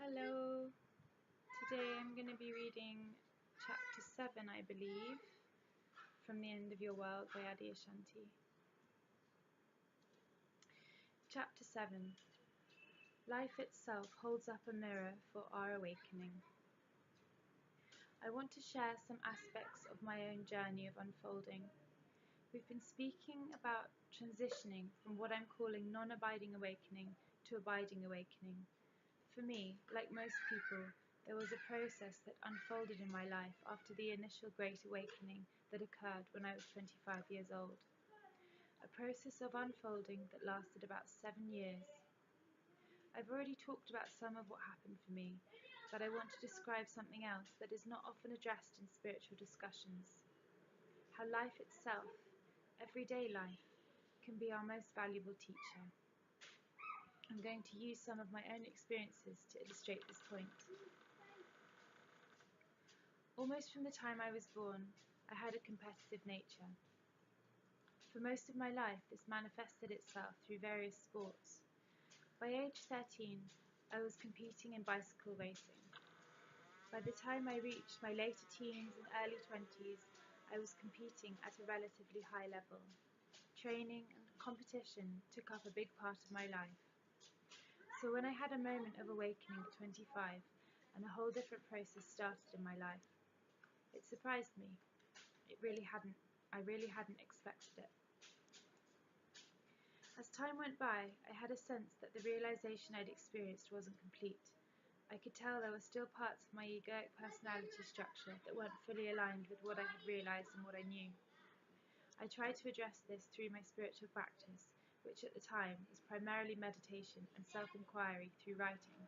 Hello, today I'm going to be reading chapter 7, I believe, from The End of Your World by Adyashanti. Chapter 7. Life itself holds up a mirror for our awakening. I want to share some aspects of my own journey of unfolding. We've been speaking about transitioning from what I'm calling non-abiding awakening to abiding awakening. For me, like most people, there was a process that unfolded in my life after the initial great awakening that occurred when I was 25 years old. A process of unfolding that lasted about 7 years. I've already talked about some of what happened for me, but I want to describe something else that is not often addressed in spiritual discussions. How life itself, everyday life, can be our most valuable teacher. I'm going to use some of my own experiences to illustrate this point. Almost from the time I was born, I had a competitive nature. For most of my life, this manifested itself through various sports. By age 13, I was competing in bicycle racing. By the time I reached my later teens and early 20s, I was competing at a relatively high level. Training and competition took up a big part of my life. So when I had a moment of awakening at 25, and a whole different process started in my life, it surprised me. I really hadn't expected it. As time went by, I had a sense that the realization I'd experienced wasn't complete. I could tell there were still parts of my egoic personality structure that weren't fully aligned with what I had realized and what I knew. I tried to address this through my spiritual practice, which at the time was primarily meditation and self-inquiry through writing.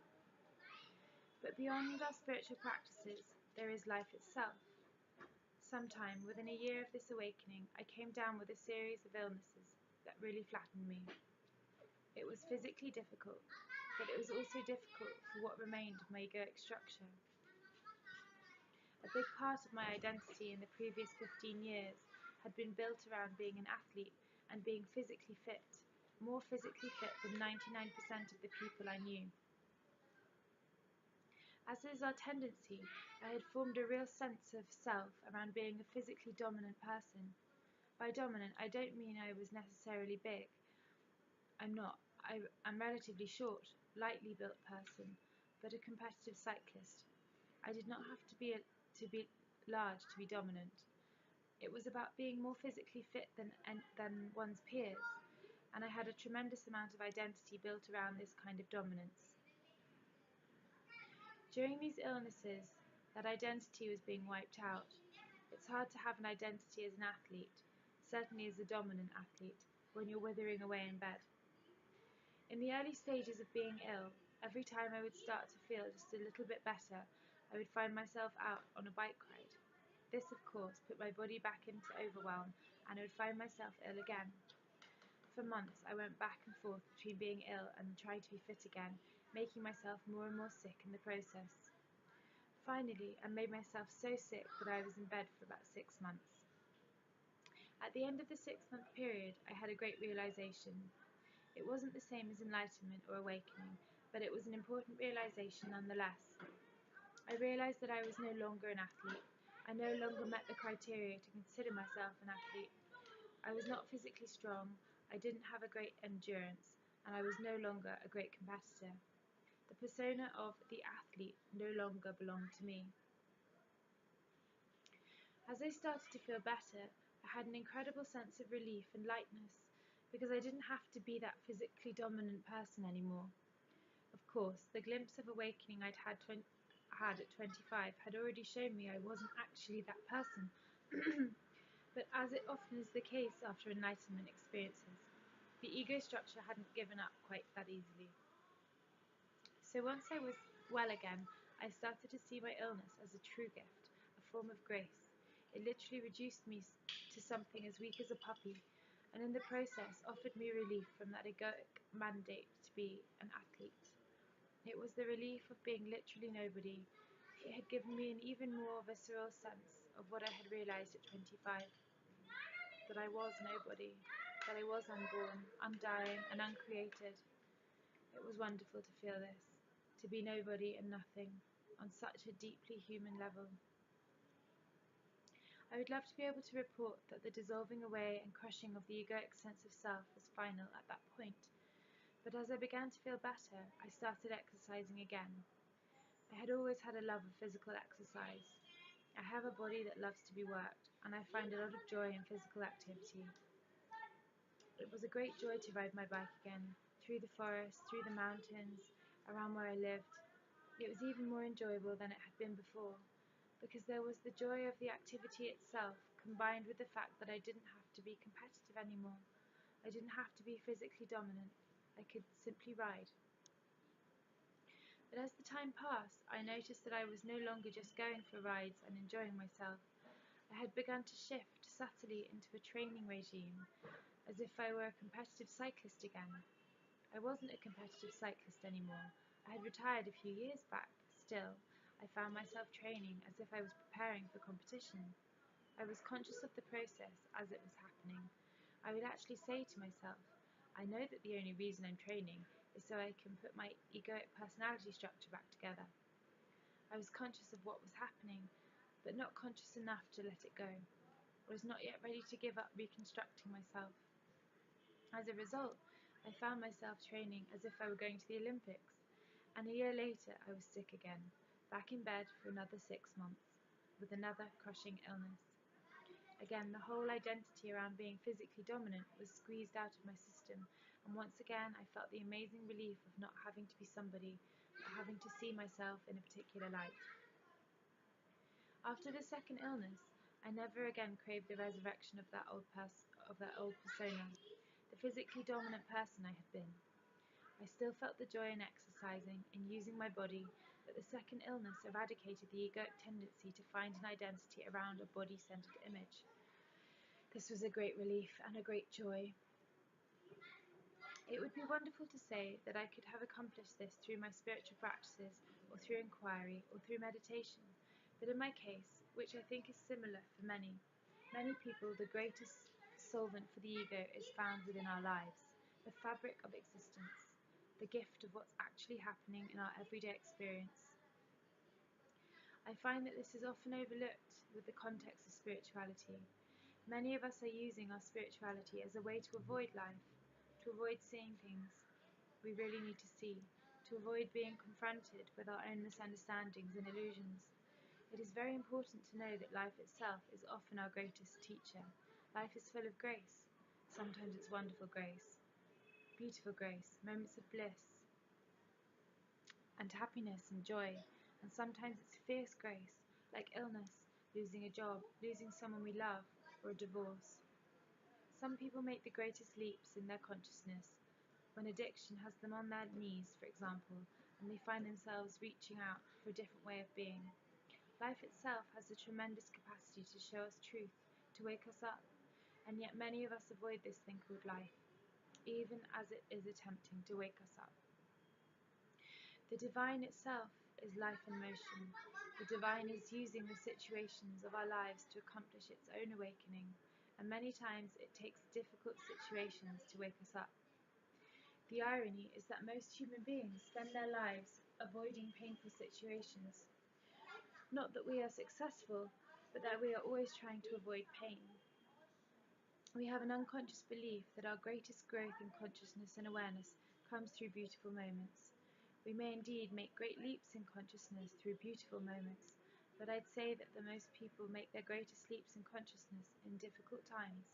But beyond our spiritual practices, there is life itself. Sometime within a year of this awakening, I came down with a series of illnesses that really flattened me. It was physically difficult, but it was also difficult for what remained of my egoic structure. A big part of my identity in the previous 15 years had been built around being an athlete and being physically fit, more physically fit than 99% of the people I knew. As is our tendency, I had formed a real sense of self around being a physically dominant person. By dominant, I don't mean I was necessarily big. I'm not. I'm relatively short, lightly built person, but a competitive cyclist. I did not have to be large to be dominant. It was about being more physically fit than one's peers, and I had a tremendous amount of identity built around this kind of dominance. During these illnesses, that identity was being wiped out. It's hard to have an identity as an athlete, certainly as a dominant athlete, when you're withering away in bed. In the early stages of being ill, every time I would start to feel just a little bit better, I would find myself out on a bike ride. This, of course, put my body back into overwhelm, and I would find myself ill again. For months, I went back and forth between being ill and trying to be fit again, making myself more and more sick in the process. Finally, I made myself so sick that I was in bed for about 6 months. At the end of the 6-month period, I had a great realization. It wasn't the same as enlightenment or awakening, but it was an important realization nonetheless. I realized that I was no longer an athlete. I no longer met the criteria to consider myself an athlete. I was not physically strong, I didn't have a great endurance, and I was no longer a great competitor. The persona of the athlete no longer belonged to me. As I started to feel better, I had an incredible sense of relief and lightness, because I didn't have to be that physically dominant person anymore. Of course, the glimpse of awakening I'd had at 25 had already shown me I wasn't actually that person. But as it often is the case after enlightenment experiences, the ego structure hadn't given up quite that easily. So once I was well again, I started to see my illness as a true gift, a form of grace. It literally reduced me to something as weak as a puppy, and in the process offered me relief from that egoic mandate to be an athlete. It was the relief of being literally nobody. It had given me an even more visceral sense of what I had realized at 25, that I was nobody, that I was unborn, undying, and uncreated. It was wonderful to feel this, to be nobody and nothing, on such a deeply human level. I would love to be able to report that the dissolving away and crushing of the egoic sense of self was final at that point, but as I began to feel better, I started exercising again. I had always had a love of physical exercise. I have a body that loves to be worked, and I find a lot of joy in physical activity. It was a great joy to ride my bike again, through the forest, through the mountains, around where I lived. It was even more enjoyable than it had been before, because there was the joy of the activity itself, combined with the fact that I didn't have to be competitive anymore. I didn't have to be physically dominant. I could simply ride. But as the time passed, I noticed that I was no longer just going for rides and enjoying myself. I had begun to shift subtly into a training regime, as if I were a competitive cyclist again. I wasn't a competitive cyclist anymore. I had retired a few years back. Still, I found myself training as if I was preparing for competition. I was conscious of the process as it was happening. I would actually say to myself, I know that the only reason I'm training is so I can put my egoic personality structure back together. I was conscious of what was happening, but not conscious enough to let it go. I was not yet ready to give up reconstructing myself. As a result, I found myself training as if I were going to the Olympics, and a year later I was sick again, back in bed for another 6 months, with another crushing illness. Again, the whole identity around being physically dominant was squeezed out of my system, and once again I felt the amazing relief of not having to be somebody, but having to see myself in a particular light. After the second illness, I never again craved the resurrection of that old persona, the physically dominant person I had been. I still felt the joy in exercising, in using my body, but the second illness eradicated the egoic tendency to find an identity around a body-centered image. This was a great relief and a great joy. It would be wonderful to say that I could have accomplished this through my spiritual practices, or through inquiry, or through meditation, but in my case, which I think is similar for many people, the greatest solvent for the ego is found within our lives, the fabric of existence, the gift of what's actually happening in our everyday experience. I find that this is often overlooked with the context of spirituality. Many of us are using our spirituality as a way to avoid life, to avoid seeing things we really need to see, to avoid being confronted with our own misunderstandings and illusions. It is very important to know that life itself is often our greatest teacher. Life is full of grace. Sometimes it's wonderful grace, beautiful grace, moments of bliss and happiness and joy, and sometimes it's fierce grace, like illness, losing a job, losing someone we love, or a divorce. Some people make the greatest leaps in their consciousness when addiction has them on their knees, for example, and they find themselves reaching out for a different way of being. Life itself has a tremendous capacity to show us truth, to wake us up, and yet many of us avoid this thing called life, even as it is attempting to wake us up. The divine itself is life in motion. The divine is using the situations of our lives to accomplish its own awakening, and many times it takes difficult situations to wake us up. The irony is that most human beings spend their lives avoiding painful situations. Not that we are successful, but that we are always trying to avoid pain. We have an unconscious belief that our greatest growth in consciousness and awareness comes through beautiful moments. We may indeed make great leaps in consciousness through beautiful moments, but I'd say that the most people make their greatest leaps in consciousness in difficult times.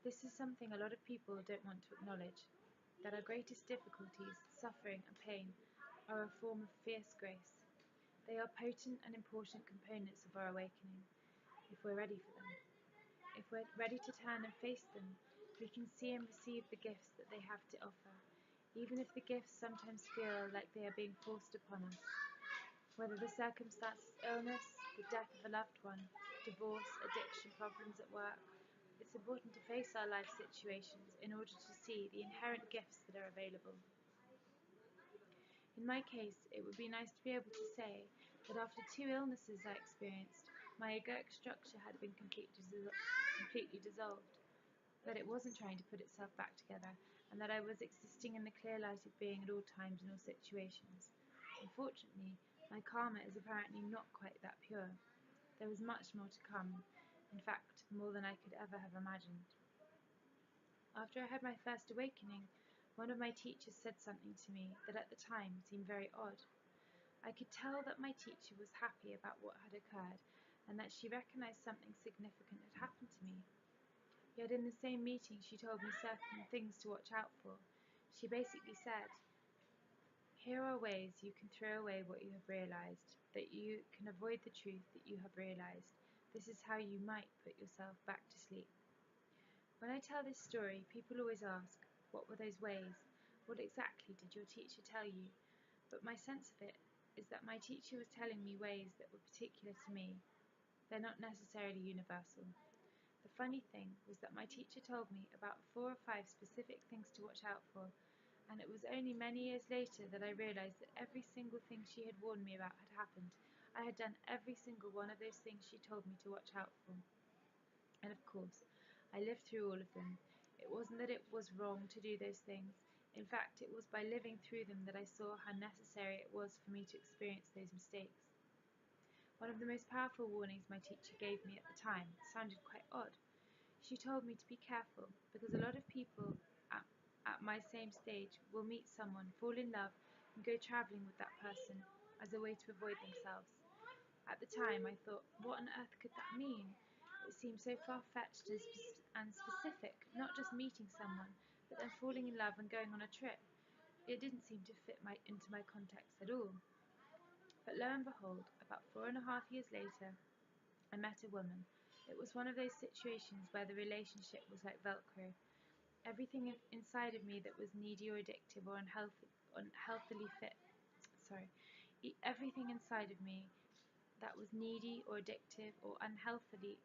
This is something a lot of people don't want to acknowledge, that our greatest difficulties, suffering and pain are a form of fierce grace. They are potent and important components of our awakening, if we're ready for them. If we're ready to turn and face them, we can see and receive the gifts that they have to offer, even if the gifts sometimes feel like they are being forced upon us. Whether the circumstance is illness, the death of a loved one, divorce, addiction, problems at work, it's important to face our life situations in order to see the inherent gifts that are available. In my case, it would be nice to be able to say that after 2 illnesses I experienced, my egoic structure had been completely dissolved. that it wasn't trying to put itself back together, and that I was existing in the clear light of being at all times and all situations. Unfortunately, my karma is apparently not quite that pure. There was much more to come, in fact, more than I could ever have imagined. After I had my first awakening, one of my teachers said something to me that at the time seemed very odd. I could tell that my teacher was happy about what had occurred, and that she recognized something significant had happened to me. Yet in the same meeting she told me certain things to watch out for. She basically said, "Here are ways you can throw away what you have realized, that you can avoid the truth that you have realized. This is how you might put yourself back to sleep." When I tell this story, people always ask, what were those ways? What exactly did your teacher tell you? But my sense of it is that my teacher was telling me ways that were particular to me. They're not necessarily universal. The funny thing was that my teacher told me about 4 or 5 specific things to watch out for, and it was only many years later that I realized that every single thing she had warned me about had happened. I had done every single one of those things she told me to watch out for. And of course, I lived through all of them. It wasn't that it was wrong to do those things. In fact, it was by living through them that I saw how necessary it was for me to experience those mistakes. One of the most powerful warnings my teacher gave me at the time sounded quite odd. She told me to be careful because a lot of people at my same stage will meet someone, fall in love, and go travelling with that person as a way to avoid themselves. At the time, I thought, what on earth could that mean? It seemed so far-fetched and specific, not just meeting someone, but then falling in love and going on a trip. It didn't seem to fit into my context at all. But lo and behold, about 4.5 years later, I met a woman. It was one of those situations where the relationship was like Velcro. Everything inside of me that was needy or addictive or unhealthily fit, sorry, everything inside of me that was needy or addictive or unhealthily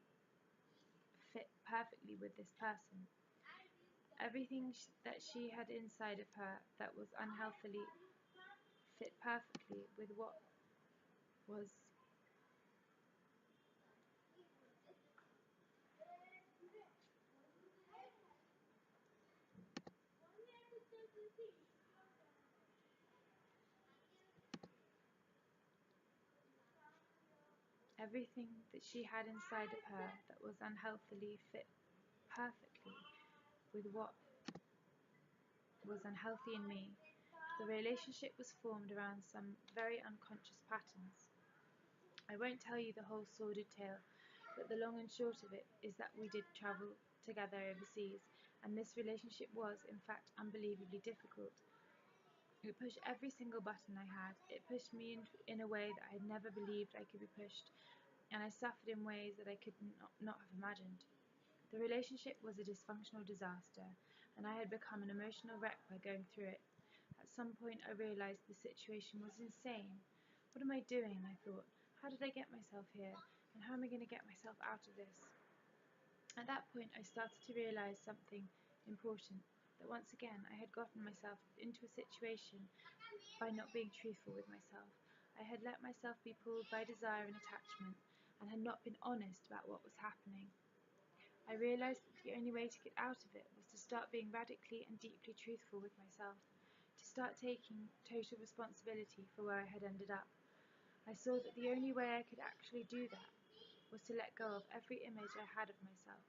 fit perfectly with this person. Everything that she had inside of her that was unhealthily fit perfectly with what was everything that she had inside of her that was unhealthily fit perfectly with what was unhealthy in me. The relationship was formed around some very unconscious patterns. I won't tell you the whole sordid tale, but the long and short of it is that we did travel together overseas, and this relationship was, in fact, unbelievably difficult. It pushed every single button I had. It pushed me in a way that I had never believed I could be pushed, and I suffered in ways that I could not have imagined. The relationship was a dysfunctional disaster, and I had become an emotional wreck by going through it. At some point I realized the situation was insane. What am I doing? I thought. How did I get myself here? And how am I going to get myself out of this? At that point I started to realize something important, that once again I had gotten myself into a situation by not being truthful with myself. I had let myself be pulled by desire and attachment, and had not been honest about what was happening. I realized that the only way to get out of it was to start being radically and deeply truthful with myself, to start taking total responsibility for where I had ended up. I saw that the only way I could actually do that was to let go of every image I had of myself.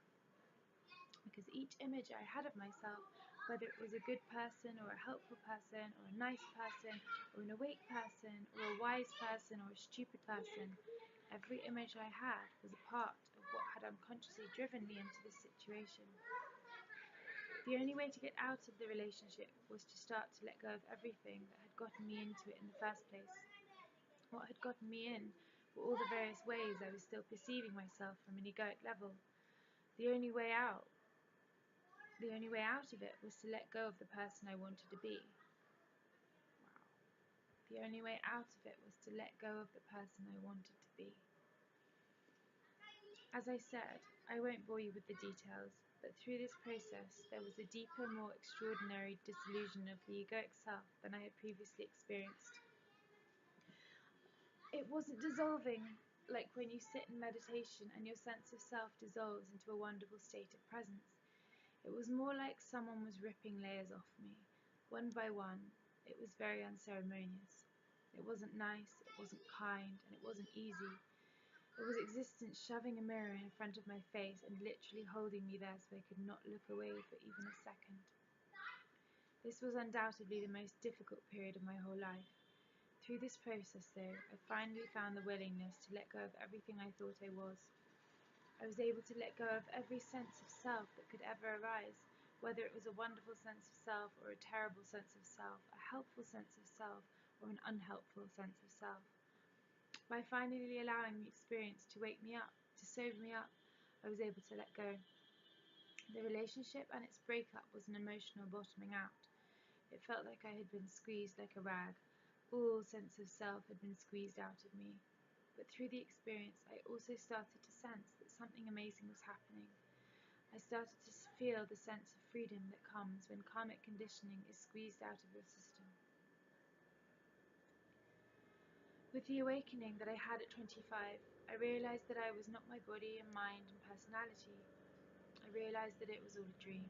Because each image I had of myself, whether it was a good person or a helpful person or a nice person or an awake person or a wise person or a stupid person, every image I had was a part of what had unconsciously driven me into this situation. The only way to get out of the relationship was to start to let go of everything that had gotten me into it in the first place. What had gotten me in were all the various ways I was still perceiving myself from an egoic level. The only way out of it was to let go of the person I wanted to be. Wow. The only way out of it was to let go of the person I wanted to be. As I said, I won't bore you with the details, but through this process there was a deeper, more extraordinary disillusion of the egoic self than I had previously experienced. It wasn't dissolving like when you sit in meditation and your sense of self dissolves into a wonderful state of presence. It was more like someone was ripping layers off me, one by one. It was very unceremonious. It wasn't nice, it wasn't kind, and it wasn't easy. It was existence shoving a mirror in front of my face and literally holding me there so I could not look away for even a second. This was undoubtedly the most difficult period of my whole life. Through this process, though, I finally found the willingness to let go of everything I thought I was. I was able to let go of every sense of self that could ever arise, whether it was a wonderful sense of self or a terrible sense of self, a helpful sense of self or an unhelpful sense of self. By finally allowing the experience to wake me up, to sober me up, I was able to let go. The relationship and its breakup was an emotional bottoming out. It felt like I had been squeezed like a rag. All sense of self had been squeezed out of me. But through the experience, I also started to sense that something amazing was happening. I started to feel the sense of freedom that comes when karmic conditioning is squeezed out of your system. With the awakening that I had at 25, I realized that I was not my body and mind and personality. I realized that it was all a dream.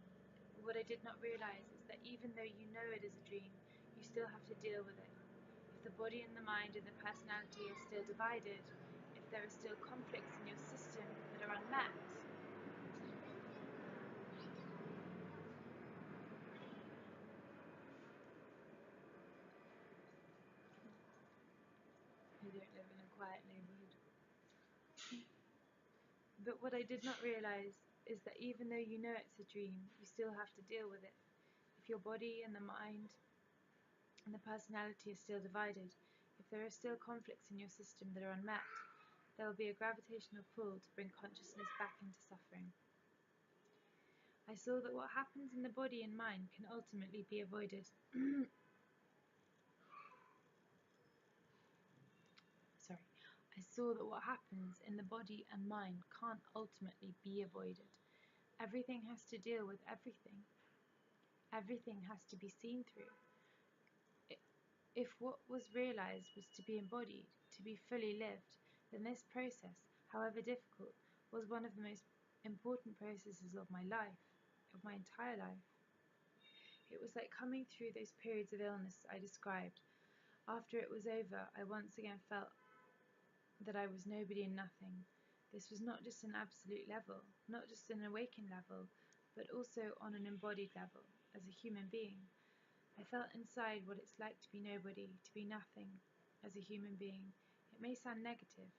But what I did not realize is that even though you know it is a dream, you still have to deal with it. If the body and the mind and the personality are still divided, if there are still conflicts in your system that are unmet, you don't live in a quiet neighborhood. But what I did not realize is that even though you know it's a dream, you still have to deal with it. If your body and the mind and the personality are still divided, if there are still conflicts in your system that are unmet, there will be a gravitational pull to bring consciousness back into suffering. I saw that what happens in the body and mind can ultimately be avoided. I saw that what happens in the body and mind can't ultimately be avoided. Everything has to deal with everything. Everything has to be seen through. If what was realized was to be embodied, to be fully lived, then this process, however difficult, was one of the most important processes of my life, of my entire life. It was like coming through those periods of illness I described. After it was over, I once again felt that I was nobody and nothing. This was not just an absolute level, not just an awakened level, but also on an embodied level, as a human being. I felt inside what it's like to be nobody, to be nothing, as a human being. It may sound negative,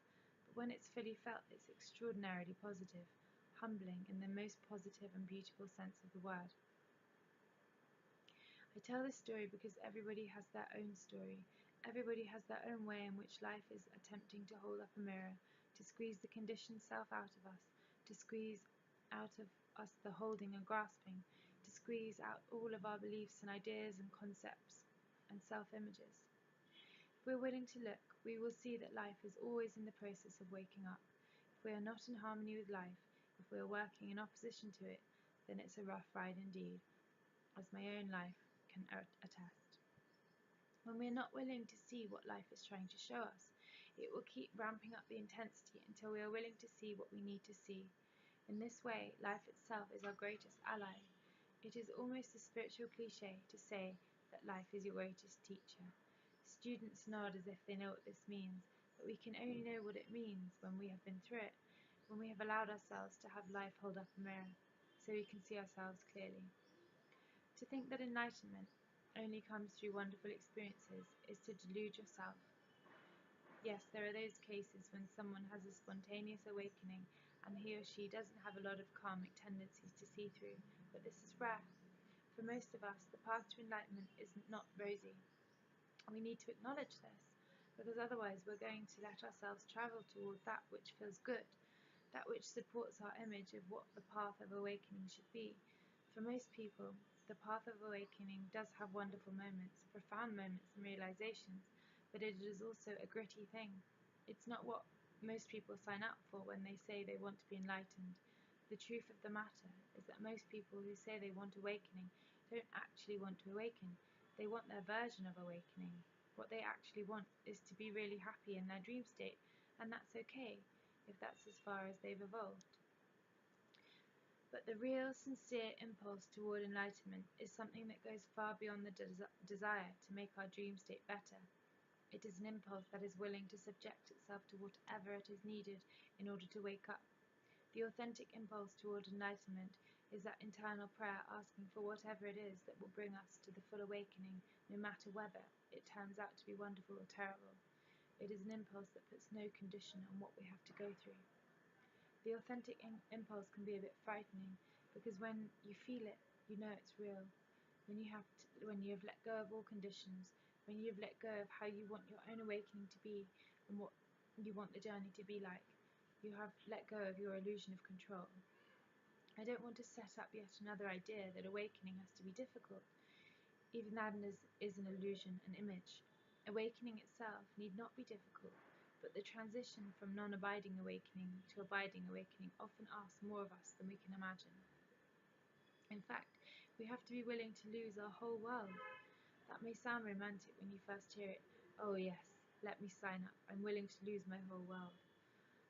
but when it's fully felt, it's extraordinarily positive, humbling in the most positive and beautiful sense of the word. I tell this story because everybody has their own story. Everybody has their own way in which life is attempting to hold up a mirror, to squeeze the conditioned self out of us, to squeeze out of us the holding and grasping, to squeeze out all of our beliefs and ideas and concepts and self-images. If we're willing to look, we will see that life is always in the process of waking up. If we are not in harmony with life, if we are working in opposition to it, then it's a rough ride indeed, as my own life can attest. When we are not willing to see what life is trying to show us, it will keep ramping up the intensity until we are willing to see what we need to see. In this way, life itself is our greatest ally. It is almost a spiritual cliché to say that life is your greatest teacher. Students nod as if they know what this means, but we can only know what it means when we have been through it, when we have allowed ourselves to have life hold up a mirror, so we can see ourselves clearly. To think that enlightenment only comes through wonderful experiences is to delude yourself. Yes, there are those cases when someone has a spontaneous awakening and he or she doesn't have a lot of karmic tendencies to see through, but this is rare. For most of us, the path to enlightenment is not rosy. We need to acknowledge this, because otherwise we're going to let ourselves travel toward that which feels good, that which supports our image of what the path of awakening should be. For most people, the path of awakening does have wonderful moments, profound moments and realizations, but it is also a gritty thing. It's not what most people sign up for when they say they want to be enlightened. The truth of the matter is that most people who say they want awakening don't actually want to awaken. They want their version of awakening. What they actually want is to be really happy in their dream state, and that's okay if that's as far as they've evolved. But the real, sincere impulse toward enlightenment is something that goes far beyond the desire to make our dream state better. It is an impulse that is willing to subject itself to whatever it is needed in order to wake up. The authentic impulse toward enlightenment is that internal prayer asking for whatever it is that will bring us to the full awakening, no matter whether it turns out to be wonderful or terrible. It is an impulse that puts no condition on what we have to go through. The authentic impulse can be a bit frightening, because when you feel it, you know it's real. When you have let go of all conditions, when you have let go of how you want your own awakening to be and what you want the journey to be like, you have let go of your illusion of control. I don't want to set up yet another idea that awakening has to be difficult. Even that is an illusion, an image. Awakening itself need not be difficult, but the transition from non-abiding awakening to abiding awakening often asks more of us than we can imagine. In fact, we have to be willing to lose our whole world. That may sound romantic when you first hear it. Oh yes, let me sign up. I'm willing to lose my whole world.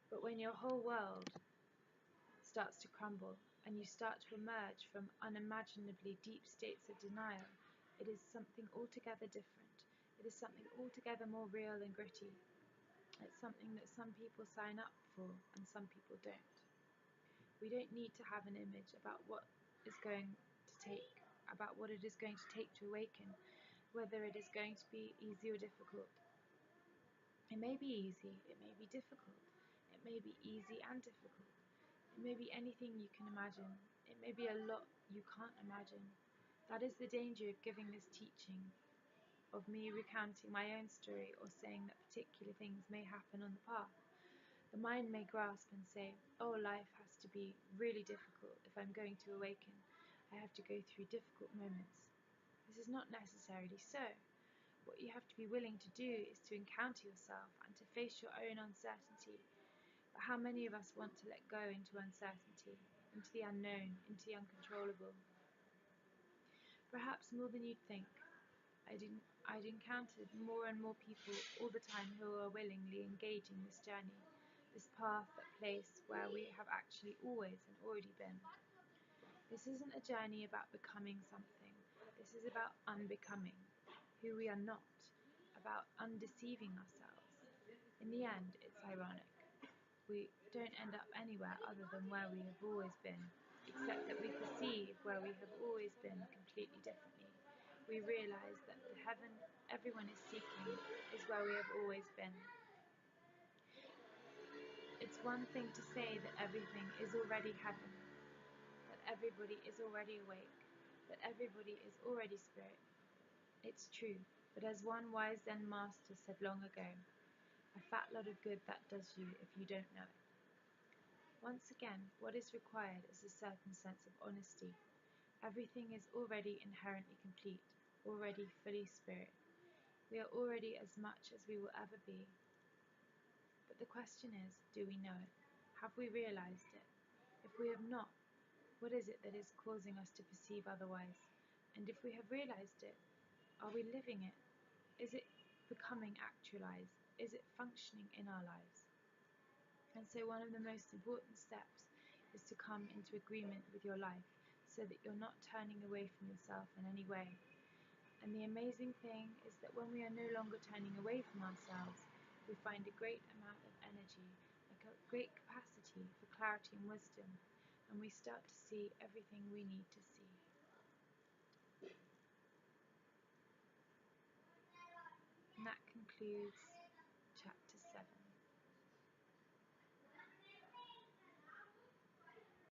But when your whole world starts to crumble and you start to emerge from unimaginably deep states of denial, it is something altogether different. It is something altogether more real and gritty. It's something that some people sign up for and some people don't. We don't need to have an image about what it is going to take to awaken, whether it is going to be easy or difficult. It may be easy, it may be difficult, it may be easy and difficult. It may be anything you can imagine. It may be a lot you can't imagine. That is the danger of giving this teaching, of me recounting my own story or saying that particular things may happen on the path. The mind may grasp and say, oh, life has to be really difficult if I'm going to awaken. I have to go through difficult moments. This is not necessarily so. What you have to be willing to do is to encounter yourself and to face your own uncertainty. But how many of us want to let go into uncertainty, into the unknown, into the uncontrollable? Perhaps more than you'd think. I'd encountered more and more people all the time who are willingly engaging this journey, this path, that place where we have actually always and already been. This isn't a journey about becoming something. This is about unbecoming, who we are not, about undeceiving ourselves. In the end, it's ironic. We don't end up anywhere other than where we have always been, except that we perceive where we have always been completely differently. We realize that the heaven everyone is seeking is where we have always been. It's one thing to say that everything is already heaven, that everybody is already awake, that everybody is already spirit. It's true, but as one wise Zen master said long ago, a fat lot of good that does you if you don't know it. Once again, what is required is a certain sense of honesty. Everything is already inherently complete, already fully spirit. We are already as much as we will ever be. But the question is, do we know it? Have we realized it? If we have not, what is it that is causing us to perceive otherwise? And if we have realized it, are we living it? Is it becoming actualized? Is it functioning in our lives? And so one of the most important steps is to come into agreement with your life so that you're not turning away from yourself in any way. And the amazing thing is that when we are no longer turning away from ourselves, we find a great amount of energy, like a great capacity for clarity and wisdom, and we start to see everything we need to see. And that concludes